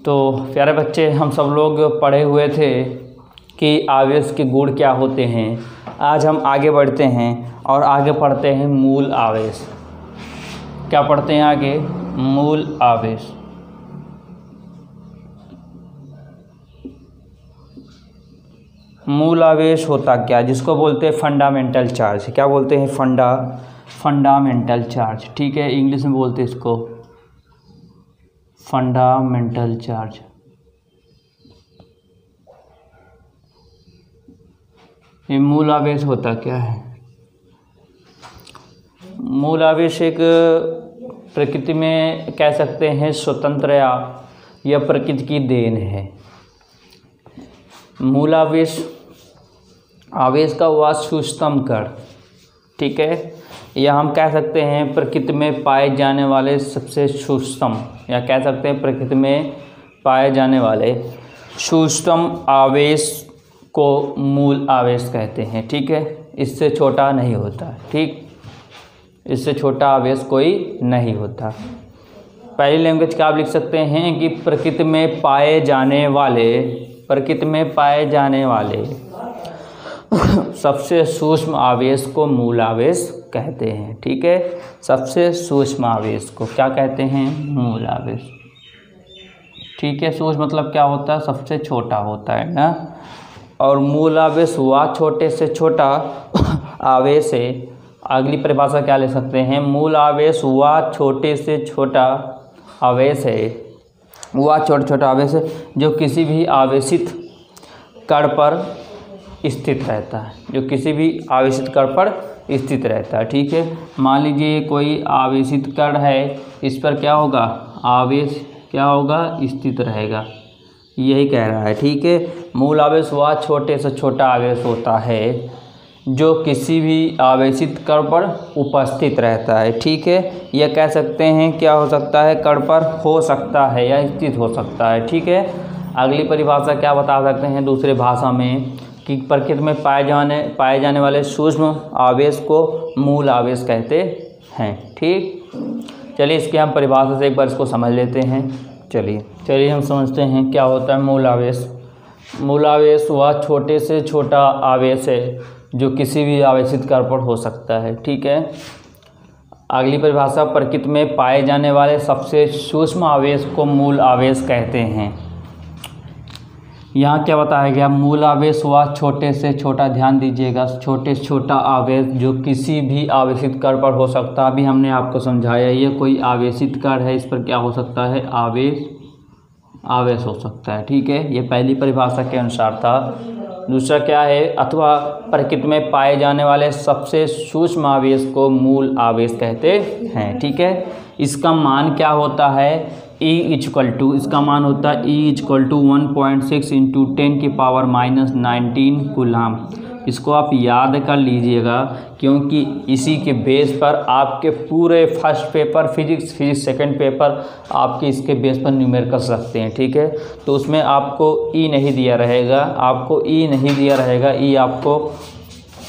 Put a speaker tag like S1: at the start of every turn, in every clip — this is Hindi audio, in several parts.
S1: तो प्यारे बच्चे, हम सब लोग पढ़े हुए थे कि आवेश के गुण क्या होते हैं। आज हम आगे बढ़ते हैं और आगे पढ़ते हैं मूल आवेश। क्या पढ़ते हैं आगे? मूल आवेश। मूल आवेश होता क्या, जिसको बोलते हैं फंडामेंटल चार्ज। क्या बोलते हैं? Fundamental charge. ठीक है, इंग्लिश में बोलते हैं इसको फंडामेंटल चार्ज। ये मूल आवेश होता क्या है? मूल आवेश एक प्रकृति में कह सकते हैं स्वतंत्र या प्रकृति की देन है। मूल आवेश का हुआ सूक्ष्मतम कण। ठीक है, या हम कह सकते हैं प्रकृति में पाए जाने वाले सबसे सूक्ष्मतम, या कह सकते हैं प्रकृति में पाए जाने वाले सूक्ष्मतम आवेश को मूल आवेश कहते हैं। ठीक है, इससे छोटा नहीं होता। ठीक, इससे छोटा आवेश कोई नहीं होता। पहली लैंग्वेज क्या आप लिख सकते हैं कि प्रकृति में पाए जाने वाले सबसे सूक्ष्म आवेश को मूल आवेश कहते हैं। ठीक है, सबसे सूक्ष्म आवेश को क्या कहते हैं? मूल आवेश। ठीक है, सूक्ष्म मतलब क्या होता है? सबसे छोटा होता है ना। और मूल आवेश हुआ छोटे से छोटा आवेश है। अगली परिभाषा क्या ले सकते हैं? मूल आवेश हुआ छोटे से छोटा आवेश है। वह छोटा आवेश है जो किसी भी आवेशित कण पर स्थित रहता है, जो किसी भी आवेशित कण पर स्थित रहता है। ठीक है, मान लीजिए कोई आवेशित कण है, इस पर क्या होगा? आवेश क्या होगा? स्थित रहेगा। यही कह रहा है। ठीक है, मूल आवेश वह छोटे से छोटा आवेश होता है जो किसी भी आवेशित कण पर उपस्थित रहता है। ठीक है, यह कह सकते हैं क्या हो सकता है? कण पर हो सकता है या स्थित हो सकता है। ठीक है, अगली परिभाषा क्या बता सकते हैं दूसरे भाषा में कि प्रकृति में पाए जाने वाले सूक्ष्म आवेश को मूल आवेश कहते हैं। ठीक, चलिए इसके हम परिभाषा से एक बार इसको समझ लेते हैं। चलिए हम समझते हैं क्या होता है मूल आवेश। मूल आवेश वह छोटे से छोटा आवेश है जो किसी भी आवेशित कण पर हो सकता है। ठीक है, अगली परिभाषा, प्रकृति में पाए जाने वाले सबसे सूक्ष्म आवेश को मूल आवेश कहते हैं। यहाँ क्या बताया गया? मूल आवेश हुआ छोटे से छोटा, ध्यान दीजिएगा, छोटे से छोटा आवेश जो किसी भी आवेशित कण पर हो सकता है। अभी हमने आपको समझाया, ये कोई आवेशित कण है, इस पर क्या हो सकता है? आवेश हो सकता है। ठीक है, ये पहली परिभाषा के अनुसार था। दूसरा क्या है? अथवा प्रकृति में पाए जाने वाले सबसे सूक्ष्म आवेश को मूल आवेश कहते हैं। ठीक है, इसका मान क्या होता है? इसका मान होता है E=1.6 × 10⁻⁻19 कूलाम। इसको आप याद कर लीजिएगा, क्योंकि इसी के बेस पर आपके पूरे first paper physics second paper आपके इसके बेस पर न्यूमेरिकल्स रखते हैं। ठीक है, तो उसमें आपको ई नहीं दिया रहेगा, ई आपको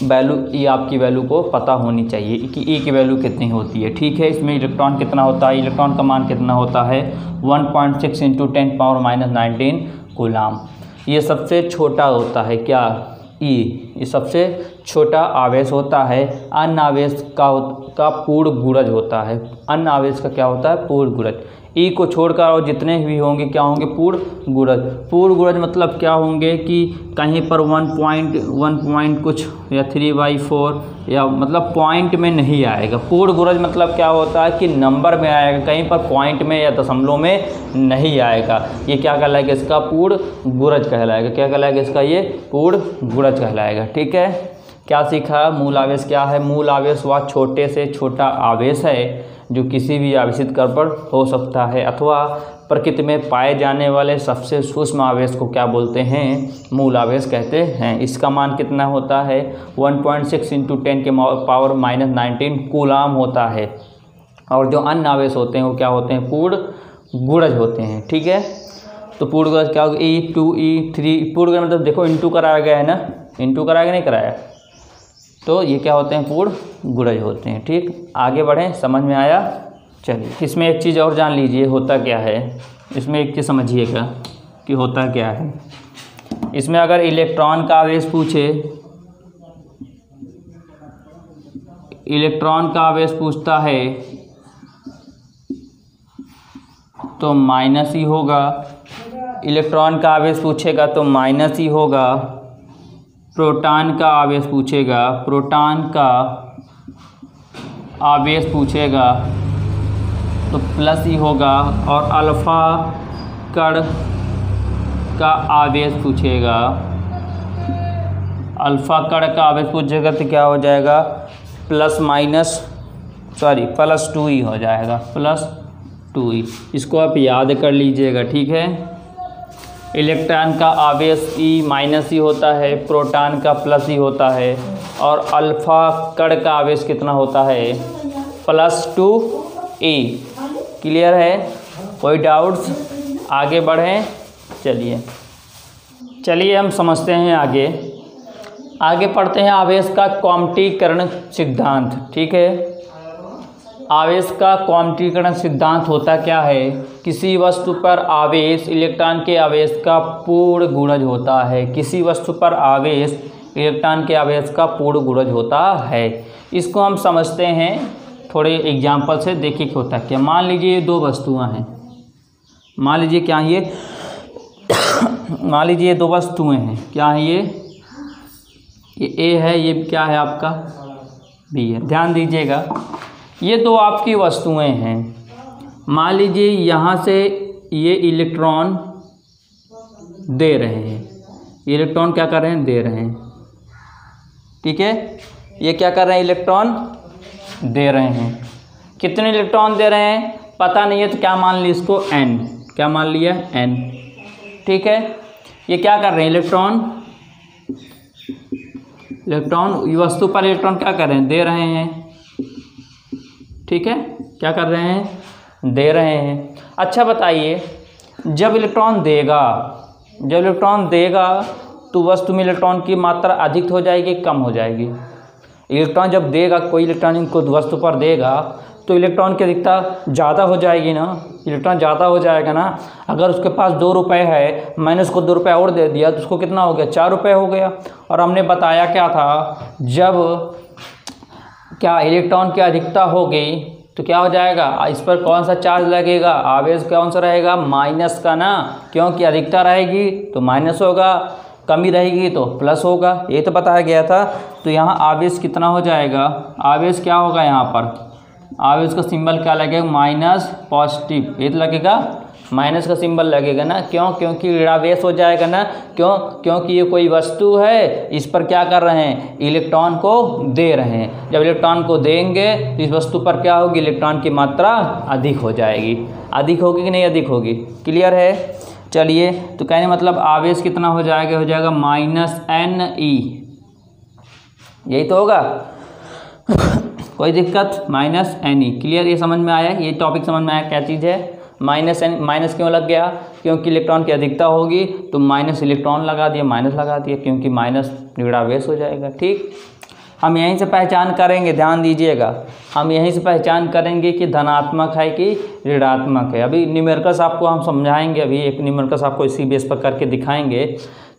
S1: वैल्यू, ई आपकी वैल्यू को पता होनी चाहिए कि ई की वैल्यू कितनी होती है। ठीक है, इसमें इलेक्ट्रॉन कितना होता है? इलेक्ट्रॉन का मान कितना होता है? 1.6 × 10⁻⁻19 कूलाम। ये सबसे छोटा होता है। क्या? ई, ये सबसे छोटा आवेश होता है। अन्य आवेश का पूर्ण गुणज होता है। अन्य आवेश का क्या होता है? पूर्ण गुणज। ई को छोड़कर और जितने भी होंगे क्या होंगे? पूर्ण गुणज। पूर्ण गुणज मतलब क्या होंगे कि कहीं पर 1 कुछ या 3/4 या मतलब पॉइंट में नहीं आएगा। पूर्ण गुणज मतलब क्या होता है कि नंबर में आएगा, कहीं पर पॉइंट में या दशमलव में नहीं आएगा। ये क्या कहलाएगा? इसका पूर्ण गुणज कहलाएगा। क्या कहलाएगा इसका? ये पूर्ण गुणज कहलाएगा। ठीक है, क्या सीखा? मूल आवेश क्या है? मूल आवेश वह छोटे से छोटा आवेश है जो किसी भी आवेशित कण पर हो सकता है, अथवा प्रकृति में पाए जाने वाले सबसे सूक्ष्म आवेश को क्या बोलते हैं? मूल आवेश कहते हैं। इसका मान कितना होता है? 1.6 × 10⁻⁻19 कूलाम होता है। और जो अन्य आवेश होते हैं वो क्या होते हैं? पूर्ण गुणज होते हैं। ठीक है, तो पूर्ण गुणज क्या होगा? E2 E3। पूर्ण गुणज मतलब देखो इंटू कराया गया है ना, इंटू कराया नहीं कराया, तो ये क्या होते हैं? पूर्ण गुणज होते हैं। ठीक, आगे बढ़ें, समझ में आया? चलिए इसमें एक चीज़ और जान लीजिए होता क्या है। इसमें एक चीज़ समझिएगा कि होता क्या है। इसमें अगर इलेक्ट्रॉन का आवेश पूछे, इलेक्ट्रॉन का आवेश पूछता है तो माइनस ही होगा, इलेक्ट्रॉन का आवेश पूछेगा तो माइनस ही होगा। प्रोटॉन का आवेश पूछेगा, प्रोटॉन का आवेश पूछेगा तो प्लस ही होगा। और अल्फ़ा कण का आवेश पूछेगा, अल्फ़ा कण का आवेश पूछेगा तो क्या हो जाएगा, प्लस 2 ही हो जाएगा, +2 ही। इसको आप याद कर लीजिएगा, ठीक है। इलेक्ट्रॉन का आवेश माइनस ही होता है, प्रोटॉन का प्लस ही होता है, और अल्फ़ा कण का आवेश कितना होता है, +2e। क्लियर है? कोई डाउट्स? आगे बढ़ें। चलिए हम समझते हैं आगे पढ़ते हैं आवेश का क्वांटीकरण सिद्धांत, ठीक है। आवेश का क्वांटीकरण सिद्धांत होता क्या है, किसी वस्तु पर आवेश इलेक्ट्रॉन के आवेश का पूर्ण गुणज होता है। किसी वस्तु पर आवेश इलेक्ट्रॉन के आवेश का पूर्ण गुणज होता है। इसको हम समझते हैं थोड़े एग्जाम्पल से। देखिए क्या होता है क्या। मान लीजिए ये 2 वस्तुएं हैं, मान लीजिए क्या ये मान लीजिए 2 वस्तुएं हैं, क्या है ये ए है, ये क्या है आपका बी है। ध्यान दीजिएगा, ये 2 आपकी वस्तुएं हैं। मान लीजिए यहाँ से ये इलेक्ट्रॉन दे रहे हैं, इलेक्ट्रॉन क्या कर रहे हैं, दे रहे हैं, ठीक है। ये क्या कर रहे हैं, इलेक्ट्रॉन दे रहे हैं। कितने इलेक्ट्रॉन दे रहे हैं पता नहीं है, तो क्या मान लिया इसको, n। क्या मान लिया, n, ठीक है। ये क्या कर रहे हैं, इलेक्ट्रॉन वस्तु पर इलेक्ट्रॉन क्या कर रहे हैं, दे रहे हैं, ठीक है। क्या कर रहे हैं, दे रहे हैं। अच्छा बताइए, जब इलेक्ट्रॉन देगा तो वस्तु में इलेक्ट्रॉन की मात्रा अधिक हो जाएगी, कम हो जाएगी। इलेक्ट्रॉन जब देगा, कोई इलेक्ट्रॉन इनको वस्तु पर देगा तो इलेक्ट्रॉन की अधिकता ज़्यादा हो जाएगी ना, इलेक्ट्रॉन ज़्यादा हो जाएगा ना। अगर उसके पास 2 रुपये है, मैंने उसको 2 रुपये और दे दिया तो उसको कितना हो गया, 4 रुपये हो गया। और हमने बताया क्या था, जब क्या इलेक्ट्रॉन की अधिकता होगी तो क्या हो जाएगा, इस पर कौन सा चार्ज लगेगा, आवेश कौन सा रहेगा, माइनस का ना, क्योंकि अधिकता रहेगी तो माइनस होगा, कमी रहेगी तो प्लस होगा। ये तो बताया गया था। तो यहाँ आवेश कितना हो जाएगा, आवेश क्या होगा, यहाँ पर आवेश का सिंबल क्या लगेगा, माइनस पॉजिटिव, ये तो लगेगा, माइनस का सिंबल लगेगा ना। क्यों, क्योंकि ऋणावेश हो जाएगा ना। क्योंकि ये कोई वस्तु है, इस पर क्या कर रहे हैं, इलेक्ट्रॉन को दे रहे हैं। जब इलेक्ट्रॉन को देंगे तो इस वस्तु पर क्या होगी, इलेक्ट्रॉन की मात्रा अधिक हो जाएगी। अधिक होगी कि नहीं अधिक होगी, क्लियर है। चलिए, तो कहने मतलब आवेश कितना हो जाएगा, -NE, यही तो होगा। कोई दिक्कत, -NE, क्लियर। ये समझ में आया, ये टॉपिक समझ में आया क्या चीज़ है। माइनस क्यों लग गया, क्योंकि इलेक्ट्रॉन की अधिकता होगी तो माइनस इलेक्ट्रॉन लगा दिया, माइनस लगा दिया, क्योंकि माइनस ऋणावेश हो जाएगा, ठीक। हम यहीं से पहचान करेंगे, ध्यान दीजिएगा, हम यहीं से पहचान करेंगे कि धनात्मक है कि ऋणात्मक है। अभी न्यूमेरिकल्स आपको हम समझाएंगे, अभी एक न्यूमेरिकल्स आपको इसी बेस पर करके दिखाएंगे।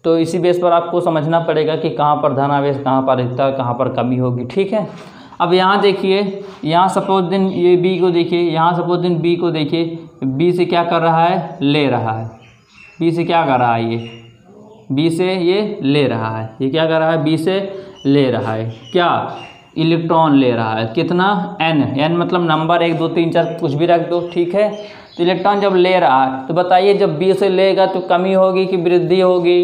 S1: तो इसी बेस पर आपको समझना पड़ेगा कि कहाँ पर धनावेश, कहाँ पर अधिकता, कहाँ पर कमी होगी, ठीक है। अब यहाँ देखिए, यहाँ सपोज दिन ये बी को देखिए, यहाँ सपोज दिन बी को देखिए, बी से क्या कर रहा है, ले रहा है। बी से क्या कर रहा है, ये बी से ये ले रहा है, ये क्या कर रहा है, बी से ले रहा है, क्या इलेक्ट्रॉन ले रहा है, कितना, n मतलब नंबर 1 2 3 4 कुछ भी रख दो, ठीक है। तो इलेक्ट्रॉन जब ले रहा है तो बताइए, जब बी से लेगा तो कमी होगी कि वृद्धि होगी,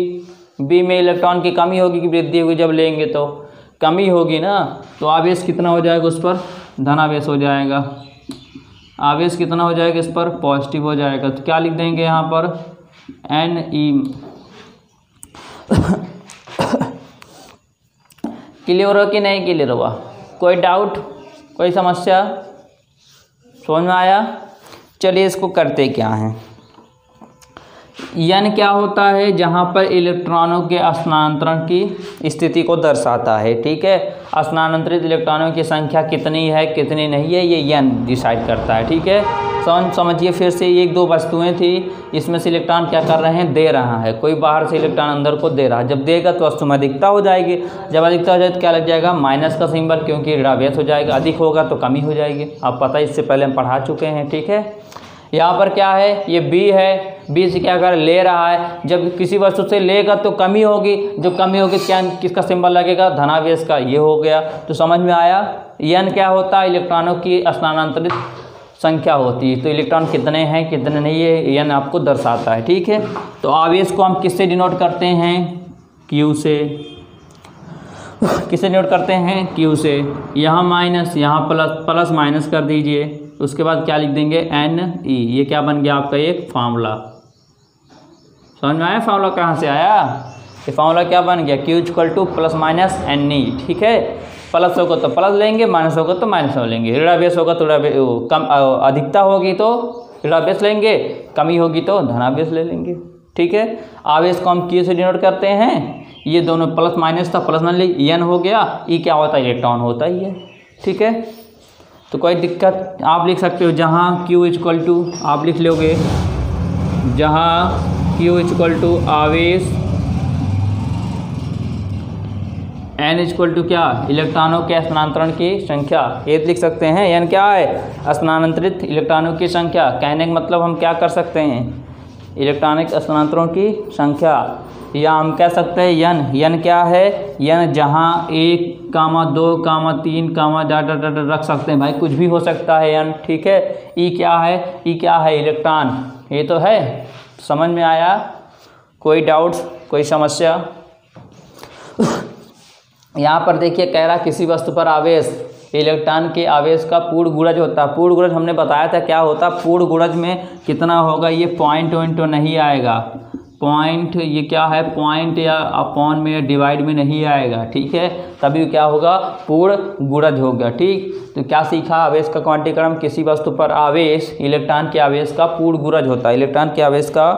S1: बी में इलेक्ट्रॉन की कमी होगी कि वृद्धि होगी, जब लेंगे तो कमी होगी ना। तो आवेश कितना हो जाएगा, उस पर धनावेश हो जाएगा। आवेश कितना हो जाएगा, इस पर पॉजिटिव हो जाएगा। तो क्या लिख देंगे यहाँ पर, Ne। क्लियर हो कि नहीं क्लियर हुआ, कोई डाउट, कोई समस्या, समझ में आया। चलिए इसको करते क्या हैं। n क्या होता है, जहाँ पर इलेक्ट्रॉनों के स्थानांतरण की स्थिति को दर्शाता है, ठीक है। स्थानांतरित इलेक्ट्रॉनों की संख्या कितनी है कितनी नहीं है, ये n डिसाइड करता है, ठीक है। समझिए फिर से, एक दो वस्तुएं थी, इसमें से इलेक्ट्रॉन क्या कर रहे हैं, दे रहा है, कोई बाहर से इलेक्ट्रॉन अंदर को दे रहा है। जब देगा तो वस्तु में अधिकता हो जाएगी, जब अधिकता हो जाए तो क्या लग जाएगा, माइनस का सिंबल, क्योंकि ऋणावेश हो जाएगा। अधिक होगा तो कमी हो जाएगी, आप पता है, इससे पहले हम पढ़ा चुके हैं। ठीक है, यहाँ पर क्या है, ये बी है, बी से क्या कर ले रहा है, जब किसी वस्तु से लेगा तो कमी होगी, जो कमी होगी क्या किसका सिंबल लगेगा, धनावेश का, ये हो गया। तो समझ में आया। एन क्या होता है, इलेक्ट्रॉनों की स्थानांतरित संख्या होती है, तो इलेक्ट्रॉन कितने हैं कितने नहीं, ये एन आपको दर्शाता है। ठीक है, तो आवेश को हम किससे डिनोट करते हैं, क्यू से। किससे डिनोट करते हैं, क्यू से। यहाँ माइनस, यहाँ प्लस, प्लस माइनस कर दीजिए, उसके बाद क्या लिख देंगे, एन ई। ये क्या बन गया आपका एक फार्मूला। समझ में आया फार्मूला कहाँ से आया, ये फार्मूला क्या बन गया, Q equal to plus minus N E. ठीक है, प्लस होगा तो प्लस लेंगे, माइनस होगा तो माइनस लेंगे, ऋणावेश होगा तो कम, अधिकता होगी तो ऋणावेश लेंगे, कमी होगी तो धनावेश ले लेंगे। ठीक है, आवेश को हम क्यू से डिनोट करते हैं, ये दोनों प्लस माइनस था, प्लस मान ली एन हो गया, ई क्या होता है, इलेक्ट्रॉन होता ही है। ठीक है, तो कोई दिक्कत, आप लिख सकते हो जहाँ क्यू इक्वल टू, आप लिख लोगे जहाँ क्यू इक्वल टू आवेश, एन इक्वल टू क्या, इलेक्ट्रॉनों के स्थानांतरण की संख्या, ये लिख सकते हैं। एन क्या है, स्थानांतरित इलेक्ट्रॉनों की संख्या। कहने का मतलब हम क्या कर सकते हैं, इलेक्ट्रॉनिक स्थानांतरों की संख्या, या हम कह सकते हैं यन। यन क्या है, यन जहाँ 1, 2, 3, डाटा रख सकते हैं भाई, कुछ भी हो सकता है यन। ठीक है, ई क्या है, ई क्या है, इलेक्ट्रॉन, ये तो है। समझ में आया, कोई डाउट्स, कोई समस्या। यहाँ पर देखिए कह रहा किसी वस्तु पर आवेश, इलेक्ट्रॉन के आवेश का पूर्ण गुणज होता है। पूर्ण गुणज हमने बताया था क्या होता है, पूर्ण गुणज में कितना होगा, ये पॉइंट वॉइंट तो नहीं आएगा, पॉइंट ये क्या है, पॉइंट या अपॉन में डिवाइड में नहीं आएगा। ठीक है, तभी क्या होगा, पूर्ण गुणज होगा। ठीक, तो क्या सीखा, आवेश का क्वांटीकरण, किसी वस्तु पर आवेश, इलेक्ट्रॉन के आवेश का पूर्ण गुणज होता है, इलेक्ट्रॉन के आवेश का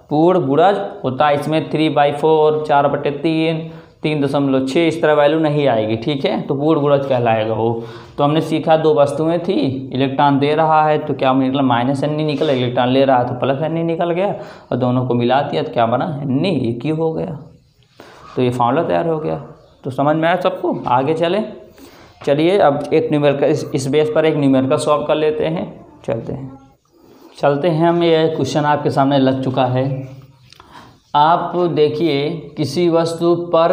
S1: पूर्ण गुणज होता है। इसमें 3/4, 4/3, 3.6 इस तरह वैल्यू नहीं आएगी। ठीक है, तो पूर्ण गुणज कहलाएगा वो। तो हमने सीखा दो वस्तुएं थी, इलेक्ट्रॉन दे रहा है तो क्या निकला, माइनस एन निकला, इलेक्ट्रॉन ले रहा है तो प्लस एन निकल गया, और दोनों को मिला दिया तो क्या बना, एन, ये क्यू हो गया। तो ये फार्मूला तैयार हो गया। तो समझ में आया सबको, आगे चले। चलिए अब एक न्यूमेरिकल, इस बेस पर एक न्यूमेरिकल सॉल्व कर लेते हैं। चलते हैं हम, ये क्वेश्चन आपके सामने लग चुका है। आप देखिए किसी वस्तु पर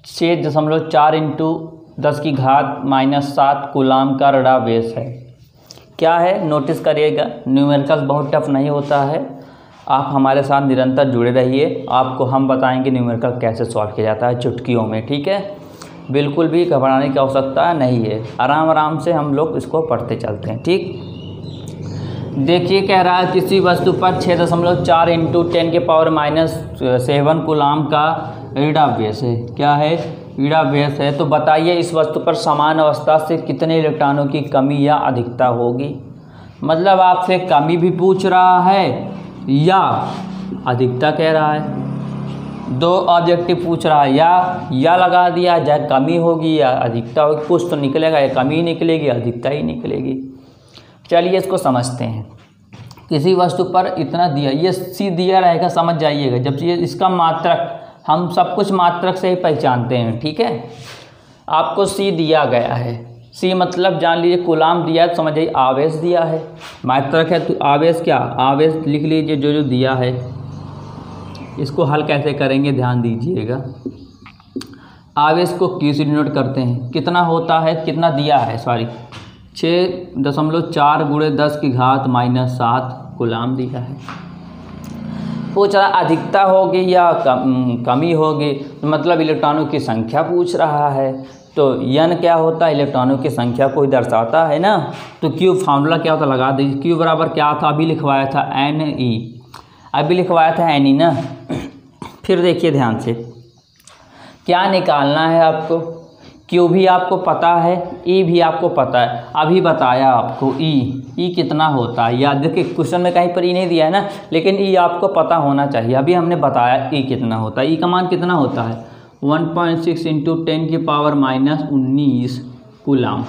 S1: 6.4 × 10⁻⁻7 कूलाम का ऋणावेश है। क्या है, नोटिस करिएगा, न्यूमेरिकल बहुत टफ नहीं होता है। आप हमारे साथ निरंतर जुड़े रहिए, आपको हम बताएंगे न्यूमेरिकल कैसे सॉल्व किया जाता है चुटकियों में। ठीक है, बिल्कुल भी घबराने की आवश्यकता नहीं है, आराम आराम से हम लोग इसको पढ़ते चलते हैं। ठीक, देखिए कह रहा है किसी वस्तु पर 6.4 × 10⁻⁻7 कूलाम का ऋणावेश है। क्या है, ऋणावेश है। तो बताइए इस वस्तु पर समान अवस्था से कितने इलेक्ट्रॉनों की कमी या अधिकता होगी। मतलब आपसे कमी भी पूछ रहा है या अधिकता कह रहा है, दो ऑब्जेक्टिव पूछ रहा है, या लगा दिया जाए कमी होगी या अधिकता होगी, कुछ तो निकलेगा, या कमी निकलेगी अधिकता ही निकलेगी। चलिए इसको समझते हैं। किसी वस्तु पर इतना दिया, ये सी दिया रहेगा, समझ जाइएगा। जब ये इसका मात्रक, हम सब कुछ मात्रक से ही पहचानते हैं। ठीक है, आपको सी दिया गया है, सी मतलब जान लीजिए कूलाम दिया है, तो समझ जाइए आवेश दिया है। मात्रक है तो आवेश क्या, आवेश लिख लीजिए जो दिया है। इसको हल कैसे करेंगे ध्यान दीजिएगा। आवेश को क्यू से डिनोट करते हैं, कितना होता है, कितना दिया है, 6.4 × 10⁻⁻7 कूलाम दिया है। पूछ रहा अधिकता होगी या कमी होगी, तो मतलब इलेक्ट्रॉनों की संख्या पूछ रहा है। तो यन क्या होता है, इलेक्ट्रॉनों की संख्या को दर्शाता है ना। तो क्यू फार्मूला क्या होता, लगा दीजिए। क्यू बराबर क्या था, अभी लिखवाया था एन ई, अभी लिखवाया था एन ई ना। फिर देखिए ध्यान से, क्या निकालना है आपको। क्यू भी आपको पता है, ई भी आपको पता है, अभी बताया आपको ई कितना होता है। याद देखिए क्वेश्चन में कहीं पर ई नहीं दिया है ना, लेकिन ई आपको पता होना चाहिए। अभी हमने बताया ई कितना होता है, ई का मान कितना होता है 1.6 × 10⁻⁻19 कूलाम।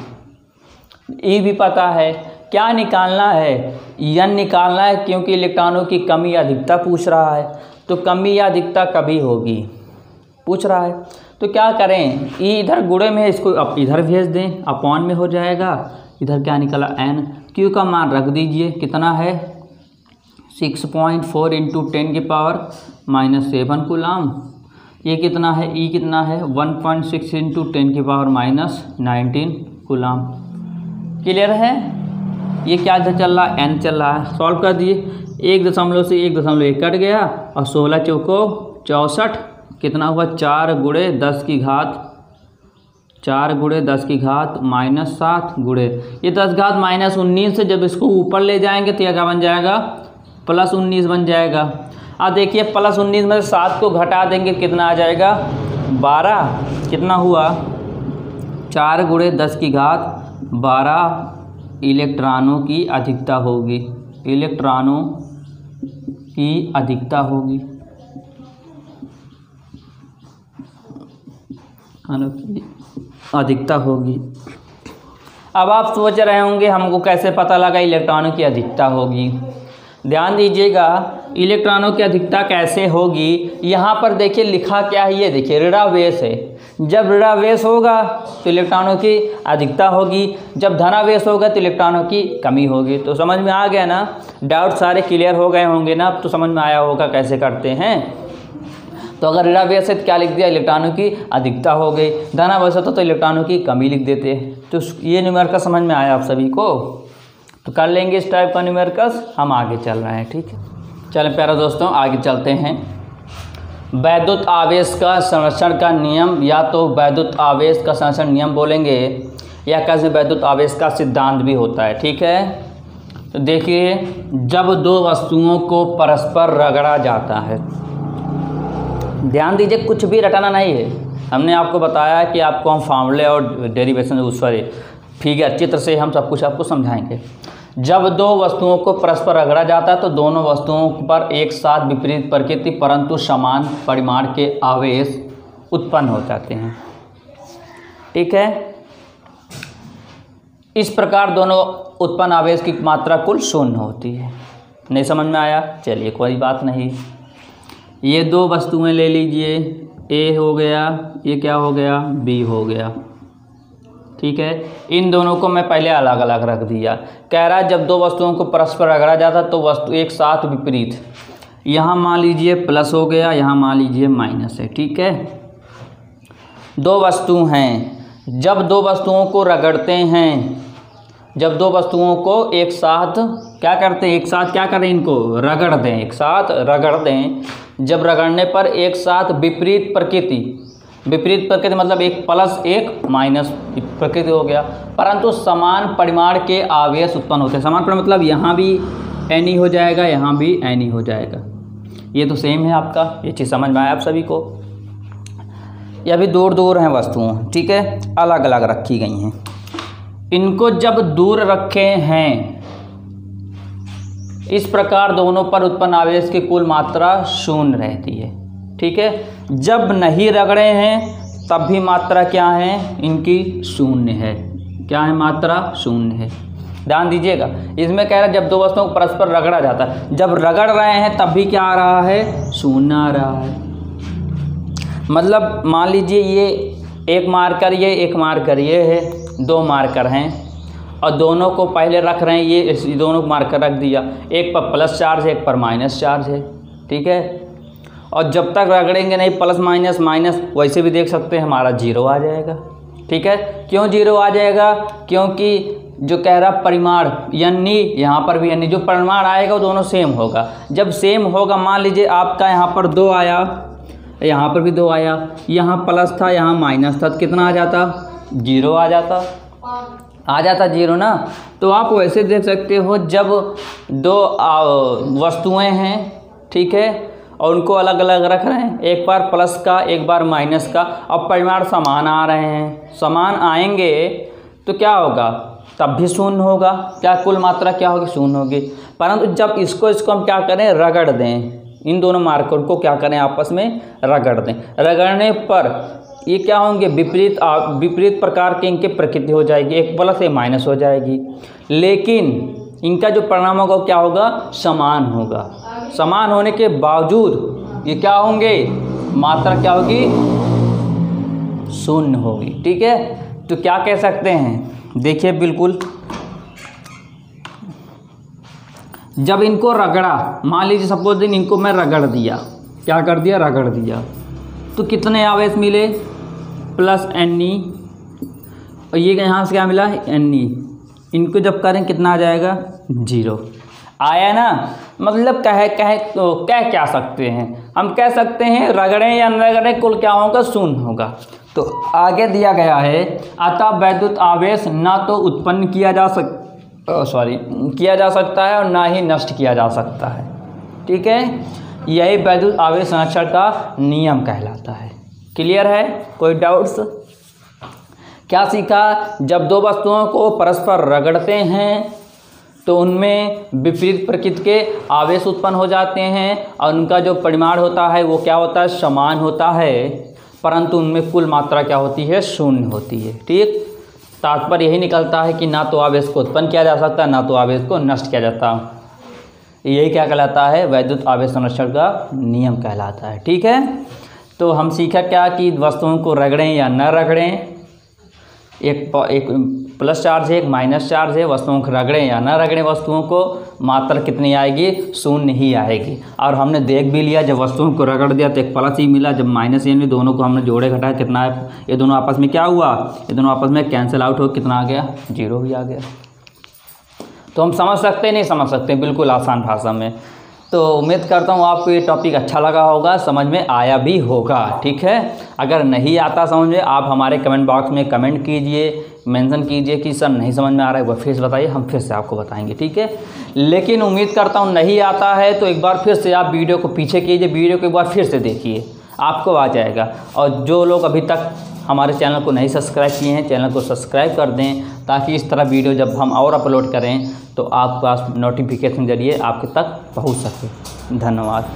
S1: ई भी पता है, क्या निकालना है, n निकालना है, क्योंकि इलेक्ट्रॉनों की कमी या अधिकता पूछ रहा है। तो कमी या अधिकता कभी होगी पूछ रहा है, तो क्या करें, e इधर गुणे में है, इसको अब इधर भेज दें, अपॉन में हो जाएगा। इधर क्या निकला n, q का मान रख दीजिए, कितना है 6.4 इंटू 10 की पावर -7 कूलाम। ये कितना है, e कितना है 1.6 इंटू 10 की पावर -19 कूलाम। क्लियर है। ये क्या चल रहा है, n चल रहा है। सॉल्व कर दिए, 1 से 1.1 कट गया और 16 चौको 64, कितना हुआ 4 गुणे 10 की घात -7 गुणे ये 10 घात -19 से जब इसको ऊपर ले जाएंगे तो यह क्या बन जाएगा, +19 बन जाएगा। अब देखिए +19 में से 7 को घटा देंगे, कितना आ जाएगा 12, कितना हुआ 4 गुणे 10 की घात 12 इलेक्ट्रॉनों की अधिकता होगी, इलेक्ट्रॉनों की अधिकता होगी, अधिकता होगी। अब आप सोच रहे होंगे हमको कैसे पता लगा इलेक्ट्रॉनों की अधिकता होगी। ध्यान दीजिएगा, इलेक्ट्रॉनों की अधिकता कैसे होगी, यहाँ पर देखिए लिखा क्या है, ये देखिए ऋणावेश है। जब ऋणावेश होगा तो इलेक्ट्रॉनों की अधिकता होगी, जब धनावेश होगा तो इलेक्ट्रॉनों की कमी होगी। तो समझ में आ गया ना, डाउट सारे क्लियर हो गए होंगे ना, अब तो समझ में आया होगा कैसे करते हैं। तो अगर ऋणावेश है तो क्या लिख दिया, इलेक्ट्रॉनों की अधिकता हो गई, धनावेश होता तो इलेक्ट्रॉनों की कमी लिख देते। तो ये न्यूमेरिकल समझ में आया आप सभी को, तो कर लेंगे इस टाइप का न्यूमेरिकल्स। हम आगे चल रहे हैं, ठीक है। चलें प्यारे दोस्तों आगे चलते हैं। वैद्युत आवेश का संरक्षण का नियम, या तो वैद्युत आवेश का संरक्षण नियम बोलेंगे, या कैसे वैद्युत आवेश का सिद्धांत भी होता है, ठीक है। तो देखिए, जब दो वस्तुओं को परस्पर रगड़ा जाता है, ध्यान दीजिए कुछ भी रटाना नहीं है, हमने आपको बताया कि आपको हम फार्मूले और डेरिवेशन उस फिगर चित्र से हम सब कुछ आपको समझाएंगे। जब दो वस्तुओं को परस्पर रगड़ा जाता है तो दोनों वस्तुओं पर एक साथ विपरीत प्रकृति परंतु समान परिमाण के आवेश उत्पन्न हो जाते हैं, ठीक है। इस प्रकार दोनों उत्पन्न आवेश की मात्रा कुल 0 होती है। नहीं समझ में आया, चलिए कोई बात नहीं। ये दो वस्तुएं ले लीजिए, ए हो गया, ये क्या हो गया, बी हो गया, ठीक है। इन दोनों को मैं पहले अलग अलग रख दिया। कह रहा है जब दो वस्तुओं को परस्पर रगड़ा जाता तो वस्तु एक साथ विपरीत, यहाँ मान लीजिए प्लस हो गया, यहाँ मान लीजिए माइनस है, ठीक है। दो वस्तु हैं, जब दो वस्तुओं को रगड़ते हैं, जब दो वस्तुओं को एक साथ क्या करते हैं, एक साथ क्या करें, इनको रगड़ दें, एक साथ रगड़ दें। जब रगड़ने पर एक साथ विपरीत प्रकृति, विपरीत प्रकृति मतलब एक प्लस एक माइनस प्रकृति हो गया, परंतु समान परिमाण के आवेश उत्पन्न होते हैं। समान परिमाण मतलब यहाँ भी एन ही हो जाएगा, यहाँ भी एन ही हो जाएगा। ये तो सेम है आपका, ये चीज़ समझ में आया आप सभी को। ये भी दूर दूर हैं वस्तुओं, ठीक है, अलग अलग रखी गई हैं। इनको जब दूर रखे हैं, इस प्रकार दोनों पर उत्पन्न आवेश की कुल मात्रा 0 रहती है, ठीक है। जब नहीं रगड़े हैं तब भी मात्रा क्या है, इनकी 0 है। क्या है, मात्रा 0 है। ध्यान दीजिएगा, इसमें कह रहा है जब दो वस्तुओं को परस्पर रगड़ा जाता है, जब रगड़ रहे हैं तब भी क्या आ रहा है, 0 आ रहा है। मतलब मान लीजिए ये एक मार्कर, ये एक मार्कर, ये है, दो मार्कर हैं और दोनों को पहले रख रहे हैं, ये दोनों को मार्कर रख दिया, एक पर प्लस चार्ज है, एक पर माइनस चार्ज है, ठीक है। और जब तक रगड़ेंगे नहीं प्लस माइनस माइनस, वैसे भी देख सकते हैं हमारा 0 आ जाएगा, ठीक है। क्यों 0 आ जाएगा, क्योंकि जो कह रहा परिमाण यानी यहाँ पर भी यानी जो परिमाण आएगा वो दोनों सेम होगा। जब सेम होगा, मान लीजिए आपका यहाँ पर 2 आया, यहाँ पर भी 2 आया, यहाँ प्लस था, यहाँ माइनस था, तो कितना आ जाता, 0 आ जाता, 0 ना। तो आप वैसे देख सकते हो, जब दो वस्तुएं हैं, ठीक है, और उनको अलग अलग रख रहे हैं, एक बार प्लस का एक बार माइनस का, अब परिमाण समान आ रहे हैं, समान आएंगे तो क्या होगा, तब भी 0 होगा। क्या कुल मात्रा क्या होगी, 0 होगी। परंतु जब इसको हम क्या करें, रगड़ दें, इन दोनों मार्कर को क्या करें, आपस में रगड़ दें। रगड़ने पर ये क्या होंगे, विपरीत प्रकार के इनके प्रकृति हो जाएगी, एक प्लस एक माइनस हो जाएगी, लेकिन इनका जो परिणाम होगा क्या होगा, समान होगा। समान होने के बावजूद ये क्या होंगे, मात्रा क्या होगी, शून्य होगी। ठीक है, तो क्या कह सकते हैं, देखिए बिल्कुल, जब इनको रगड़ा, मान लीजिए सपोज दिन इनको मैं रगड़ दिया, क्या कर दिया, रगड़ दिया, तो कितने आवेश मिले, प्लस Ne, और ये यहाँ से क्या मिला, Ne। इनको जब करें कितना आ जाएगा, 0 आया ना। मतलब कह क्या सकते हैं, हम कह सकते हैं रगड़ें या न रगड़ें कुल क्या होगा, शून्य होगा। तो आगे दिया गया है, अतः वैद्युत आवेश ना तो उत्पन्न किया जा सकता है और ना ही नष्ट किया जा सकता है। ठीक है, यही वैद्युत आवेश संरक्षण का नियम कहलाता है। क्लियर है, कोई डाउट्स? क्या सीखा, जब दो वस्तुओं को परस्पर रगड़ते हैं तो उनमें विपरीत प्रकृति के आवेश उत्पन्न हो जाते हैं और उनका जो परिमाण होता है वो क्या होता है, समान होता है, परंतु उनमें कुल मात्रा क्या होती है, शून्य होती है। ठीक, तात्पर्य यही निकलता है कि ना तो आवेश को उत्पन्न किया जा सकता, ना तो आवेश को नष्ट किया जाता। यही क्या कहलाता है, वैद्युत आवेश संरक्षण का नियम कहलाता है। ठीक है, तो हम सीखा क्या कि वस्तुओं को रगड़ें या न रगड़ें, एक प्लस चार्ज है, एक माइनस चार्ज है, वस्तुओं को रगड़ें या न रगड़ें, वस्तुओं को मात्रा कितनी आएगी, शून्य ही आएगी। और हमने देख भी लिया, जब वस्तुओं को रगड़ दिया तो एक प्लस ही मिला, जब माइनस यानी दोनों को हमने जोड़े घटाया कितना है, ये दोनों आपस में क्या हुआ, ये दोनों आपस में कैंसिल आउट हो, कितना आ गया, 0 ही आ गया। तो हम समझ सकते नहीं समझ सकते, बिल्कुल आसान भाषा में। तो उम्मीद करता हूँ आपको ये टॉपिक अच्छा लगा होगा, समझ में आया भी होगा। ठीक है, अगर नहीं आता समझ में, आप हमारे कमेंट बॉक्स में कमेंट कीजिए, मेंशन कीजिए कि सर नहीं समझ में आ रहा है, वह फिर से बताइए, हम फिर से आपको बताएंगे। ठीक है, लेकिन उम्मीद करता हूँ नहीं आता है तो एक बार फिर से आप वीडियो को पीछे कीजिए, वीडियो को एक बार फिर से देखिए, आपको आ जाएगा। और जो लोग अभी तक हमारे चैनल को नहीं सब्सक्राइब किए हैं, चैनल को सब्सक्राइब कर दें, ताकि इस तरह वीडियो जब हम और अपलोड करें तो आपके पास नोटिफिकेशन जरिए आपके तक पहुंच सके। धन्यवाद।